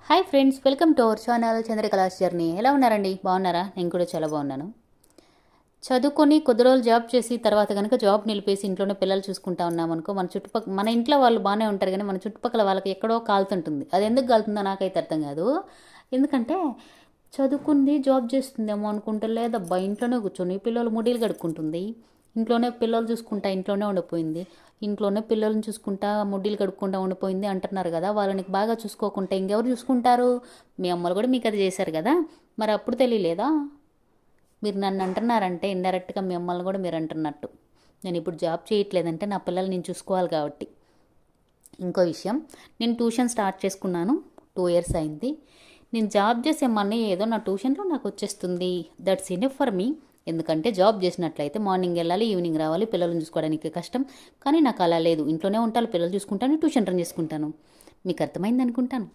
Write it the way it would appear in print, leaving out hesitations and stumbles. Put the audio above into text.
Hi friends, welcome to our channel Chandrakala's journey. ఎలా ఉన్నారండి? బాగున్నారా? నేను కూడా చాలా బాగున్నాను. చదువుకొని కొద్ది రోజులు జాబ్ చేసి తర్వాత కనుక జాబ్ నిలిపేసి ఇంట్లోనే పిల్లలు చూసుకుంటా ఉన్నామనుకో, మన ఇంట్లో వాళ్ళు బాగానే ఉంటారు, కానీ మన చుట్టుపక్కల వాళ్ళకి ఎక్కడో కాలుతుంటుంది. అది ఎందుకు కాలుతుందో నాకైతే అర్థం కాదు. ఎందుకంటే చదువుకుంది జాబ్ చేస్తుందేమో అనుకుంటే, లేదబ్బా ఇంట్లోనే కూర్చొని పిల్లలు ముడీలు కడుక్కుంటుంది, ఇంట్లోనే పిల్లలు చూసుకుంటా ఇంట్లోనే ఉండిపోయింది, ఇంట్లోనే పిల్లల్ని చూసుకుంటా ముడ్డీలు కడుక్కుంటా ఉండిపోయింది అంటున్నారు కదా. వాళ్ళని బాగా చూసుకోకుంటే ఇంకెవరు చూసుకుంటారు? మీ అమ్మలు కూడా మీకు అది చేశారు కదా, మరి అప్పుడు తెలియలేదా? మీరు నన్ను అంటున్నారంటే ఇండైరెక్ట్గా మీ అమ్మల్ని కూడా మీరు అంటున్నట్టు. నేను ఇప్పుడు జాబ్ చేయట్లేదంటే నా పిల్లలు నేను చూసుకోవాలి కాబట్టి. ఇంకో విషయం, నేను ట్యూషన్ స్టార్ట్ చేసుకున్నాను, 2 years అయింది. నేను జాబ్ చేసే మనీ ఏదో నా ట్యూషన్లో నాకు వచ్చేస్తుంది, దట్స్ ఇనఫ్ ఫర్ మీ. ఎందుకంటే జాబ్ చేసినట్లయితే మార్నింగ్ వెళ్ళాలి, ఈవినింగ్ రావాలి, పిల్లల్ని చూసుకోవడానికి కష్టం. కానీ నాకు అలా లేదు, ఇంట్లోనే ఉంటాను, పిల్లలు చూసుకుంటాను, ట్యూషన్ రన్ చేసుకుంటాను. మీకు అర్థమైంది అనుకుంటాను.